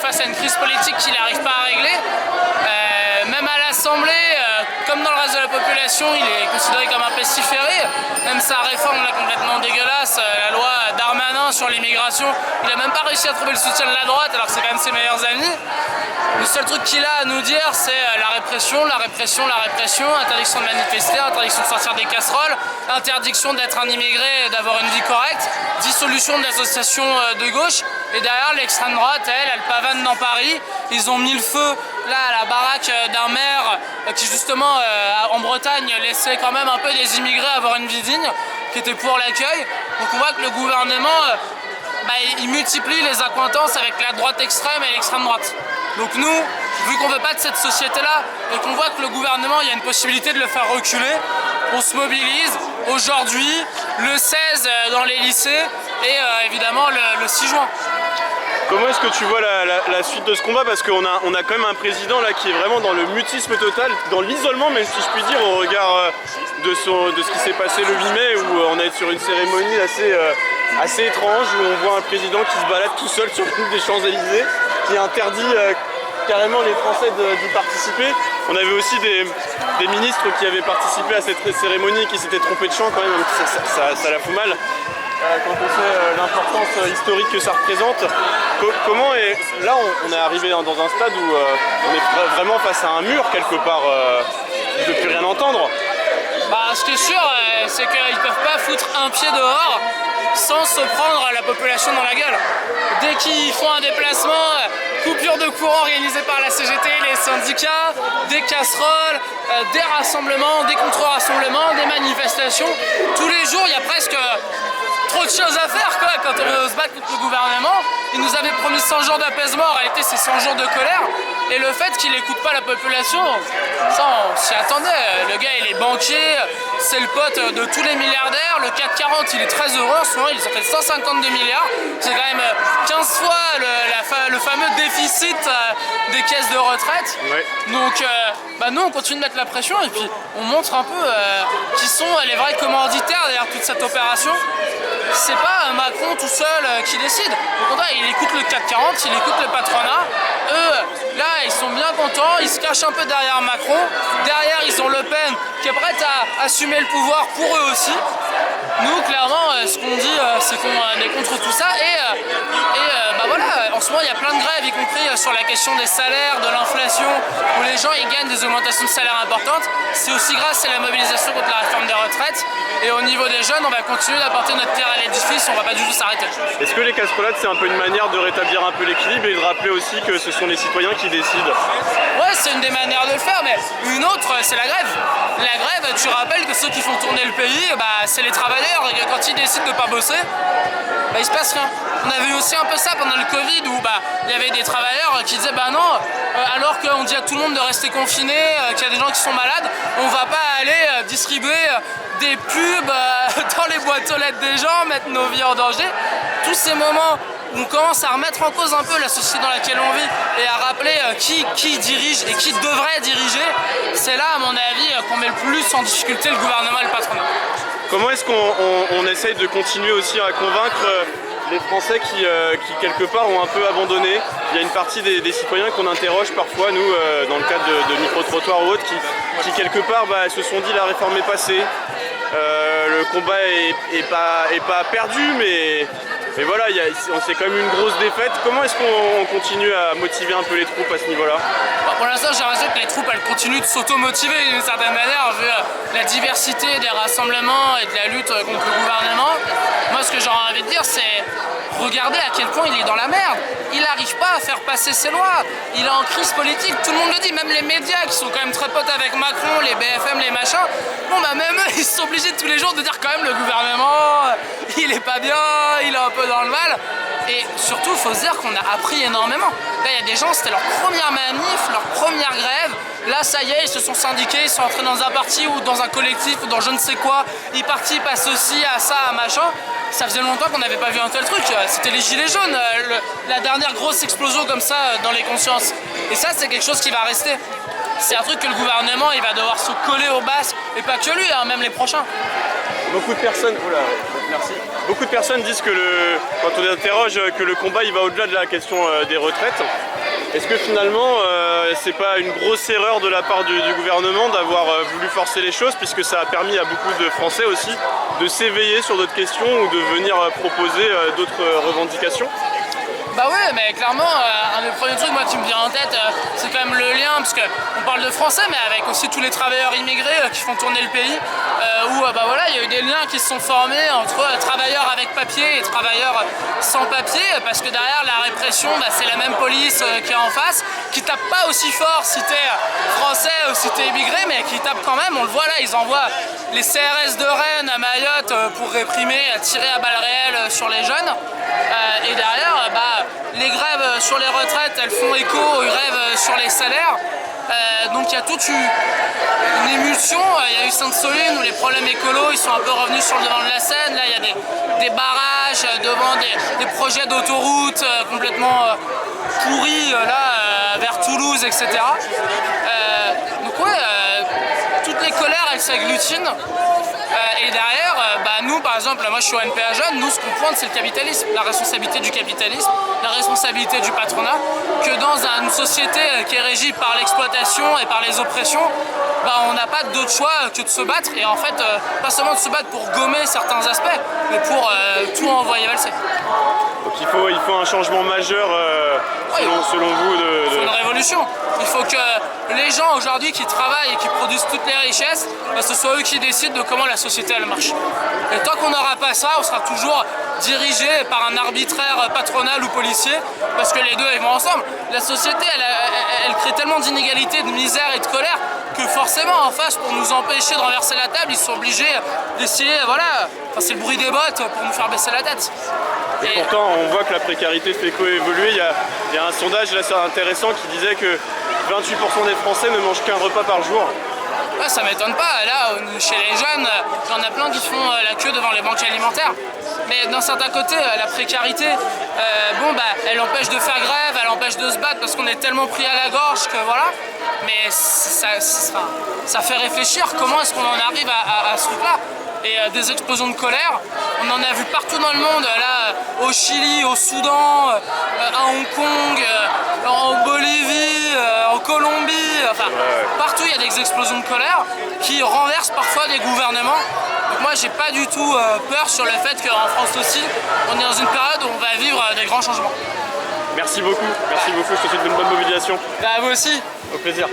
face à une crise politique qu'il n'arrive pas à régler. Même à l'Assemblée, comme dans le reste de la population, il est considéré comme un pestiféré. Même sa réforme là, complètement dégueulasse, la loi Darmanin sur l'immigration, il n'a même pas réussi à trouver le soutien de la droite alors que c'est quand même ses meilleurs amis. Le seul truc qu'il a à nous dire, c'est la répression, la répression, la répression, interdiction de manifester, interdiction de sortir des casseroles, interdiction d'être un immigré et d'avoir une vie correcte, dissolution de l'association de gauche. Et derrière, l'extrême droite, elle pavane dans Paris. Ils ont mis le feu là à la baraque d'un maire qui justement en Bretagne laissait quand même un peu des immigrés avoir une vie digne, qui était pour l'accueil. Donc on voit que le gouvernement il multiplie les accointances avec la droite extrême et l'extrême droite. Donc nous, vu qu'on ne veut pas de cette société-là et qu'on voit que le gouvernement, il y a une possibilité de le faire reculer, on se mobilise aujourd'hui, le 16 dans les lycées et évidemment le 6 juin. Comment est-ce que tu vois la suite de ce combat? Parce qu'on a quand même un président là qui est vraiment dans le mutisme total, dans l'isolement même si je puis dire, au regard de ce qui s'est passé le 8 mai où on est sur une cérémonie assez étrange où on voit un président qui se balade tout seul sur l'île des Champs-Élysées, qui interdit carrément les Français d'y participer. On avait aussi des ministres qui avaient participé à cette cérémonie et qui s'étaient trompés de chant quand même, ça la fout mal. Quand on sait l'importance historique que ça représente. Comment là on est arrivé dans un stade où on est vraiment face à un mur quelque part, on ne peut plus rien entendre. Ce qui est sûr, c'est qu'ils ne peuvent pas foutre un pied dehors sans se prendre la population dans la gueule. Dès qu'ils font un déplacement, coupure de courant organisée par la CGT, les syndicats, des casseroles, des rassemblements, des contre-rassemblements, des manifestations. Tous les jours, il y a presque trop de choses à faire quoi, quand on veut se battre contre le gouvernement. Il nous avait promis 100 jours d'apaisement, en réalité c'est 100 jours de colère. Et le fait qu'il n'écoute pas la population, ça on s'y attendait. Le gars il est banquier, c'est le pote de tous les milliardaires. Le CAC 40 il est très heureux en ce moment, il en fait 152 milliards. C'est quand même 15 fois le fameux déficit des caisses de retraite. Ouais. Donc nous on continue de mettre la pression et puis on montre un peu qui sont les vrais commanditaires derrière toute cette opération. C'est pas Macron tout seul qui décide. Au contraire, il écoute le CAC 40, il écoute le patronat. Eux, là, ils sont bien contents, ils se cachent un peu derrière Macron. Derrière, ils ont Le Pen qui est prête à assumer le pouvoir pour eux aussi. Nous, clairement, ce qu'on dit, c'est qu'on est contre tout ça. Voilà, en ce moment, il y a plein de grèves, y compris sur la question des salaires, de l'inflation, où les gens ils gagnent des augmentations de salaire importantes. C'est aussi grâce à la mobilisation contre la réforme des retraites. Et au niveau des jeunes, on va continuer d'apporter notre pierre à l'édifice, on va pas du tout s'arrêter. Est-ce que les casserolades, c'est un peu une manière de rétablir un peu l'équilibre et de rappeler aussi que ce sont les citoyens qui décident? Ouais, c'est une des manières de le faire, mais une autre, c'est la grève. La grève, tu rappelles que ceux qui font tourner le pays, c'est les travailleurs, et que quand ils décident de pas bosser, il se passe rien. On a vu aussi un peu ça pendant le Covid où il y avait des travailleurs qui disaient non, alors qu'on dit à tout le monde de rester confiné, qu'il y a des gens qui sont malades, on va pas aller distribuer des pubs dans les boîtes aux lettres des gens, mettre nos vies en danger. Tous ces moments où on commence à remettre en cause un peu la société dans laquelle on vit et à rappeler qui dirige et qui devrait diriger, c'est là à mon avis qu'on met le plus en difficulté le gouvernement et le patronat. Comment est-ce qu'on essaye de continuer aussi à convaincre les Français qui quelque part ont un peu abandonné? Il y a une partie des citoyens qu'on interroge parfois, nous, dans le cadre de micro-trottoirs ou autres, qui quelque part se sont dit la réforme est passée, le combat est pas perdu, mais voilà, c'est quand même une grosse défaite. Comment est-ce qu'on continue à motiver un peu les troupes à ce niveau-là? Pour l'instant, j'ai l'impression que les troupes elles continuent de s'auto-motiver d'une certaine manière, vu la diversité des rassemblements et de la lutte contre le gouvernement. Moi, ce que j'aurais envie de dire, c'est regardez à quel point il est dans la merde. Il n'arrive pas à faire passer ses lois. Il est en crise politique, tout le monde le dit, même les médias qui sont quand même très potes avec Macron, les BFM, les machins. Même eux, ils sont obligés tous les jours de dire quand même le gouvernement, il est pas bien, il est un peu dans le mal. Et surtout, il faut se dire qu'on a appris énormément. Là, il y a des gens, c'était leur première manif, leur première grève. Là, ça y est, ils se sont syndiqués, ils sont entrés dans un parti ou dans un collectif ou dans je ne sais quoi. Ils participent à ceci, à ça, à machin. Ça faisait longtemps qu'on n'avait pas vu un tel truc. C'était les gilets jaunes, la dernière grosse explosion comme ça dans les consciences. Et ça, c'est quelque chose qui va rester. C'est un truc que le gouvernement, il va devoir se coller au basque. Et pas que lui, même les prochains. Beaucoup de personnes, merci. Beaucoup de personnes disent que quand on les interroge que le combat il va au-delà de la question des retraites. Est-ce que finalement c'est pas une grosse erreur de la part du gouvernement d'avoir voulu forcer les choses, puisque ça a permis à beaucoup de Français aussi de s'éveiller sur d'autres questions ou de venir proposer d'autres revendications? Bah ouais, mais clairement, un des premiers trucs moi, qui me vient en tête, c'est quand même le lien, parce qu'on parle de français, mais avec aussi tous les travailleurs immigrés qui font tourner le pays, où bah voilà, il y a eu des liens qui se sont formés entre travailleurs avec papier et travailleurs sans papier, parce que derrière la répression, bah, c'est la même police qui est en face, qui tape pas aussi fort si t'es français ou si t'es immigré, mais qui tape quand même, on le voit là, ils envoient les CRS de Rennes à Mayotte pour réprimer, tirer à balles réelles sur les jeunes. Et derrière, bah, les grèves sur les retraites, elles font écho aux grèves sur les salaires. Donc il y a toute une émulsion. Il y a eu Sainte-Soline où les problèmes écolos ils sont un peu revenus sur le devant de la scène. Là il y a des barrages devant des projets d'autoroute complètement pourris vers Toulouse, etc. Donc ouais, toutes les colères elles s'agglutinent. Et derrière, bah, nous par exemple, moi je suis au NPA Jeunes, nous ce qu'on pointe c'est le capitalisme, la responsabilité du capitalisme, la responsabilité du patronat, que dans une société qui est régie par l'exploitation et par les oppressions, bah, on n'a pas d'autre choix que de se battre, et en fait, pas seulement de se battre pour gommer certains aspects, mais pour tout envoyer valser. Donc il faut un changement majeur selon vous Il faut une révolution. Il faut que les gens aujourd'hui qui travaillent et qui produisent toutes les richesses, bah, ce soit eux qui décident de comment la société elle marche. Et tant qu'on n'aura pas ça, on sera toujours dirigé par un arbitraire patronal ou policier, parce que les deux ils vont ensemble. La société elle crée tellement d'inégalités, de misère et de colère que forcément en face, pour nous empêcher de renverser la table, ils sont obligés d'essayer, voilà, enfin, c'est le bruit des bottes pour nous faire baisser la tête. Et pourtant, on voit que la précarité fait qu'évoluer. Il y a un sondage là, c'est intéressant qui disait que 28% des Français ne mangent qu'un repas par jour. Ouais, ça m'étonne pas. Là, chez les jeunes, il y en a plein qui font la queue devant les banques alimentaires. Mais d'un certain côté, la précarité, bon, bah, elle empêche de faire grève, elle empêche de se battre parce qu'on est tellement pris à la gorge que voilà. Mais ça fait réfléchir comment est-ce qu'on en arrive à ce truc-là. Et des explosions de colère, on en a vu partout dans le monde, là, au Chili, au Soudan, à Hong Kong, en Bolivie, en Colombie, enfin partout il y a des explosions de colère qui renversent parfois des gouvernements. Donc moi j'ai pas du tout peur sur le fait qu'en France aussi, on est dans une période où on va vivre des grands changements. Merci beaucoup, je te souhaite une bonne mobilisation. Bah, à vous aussi. Au plaisir.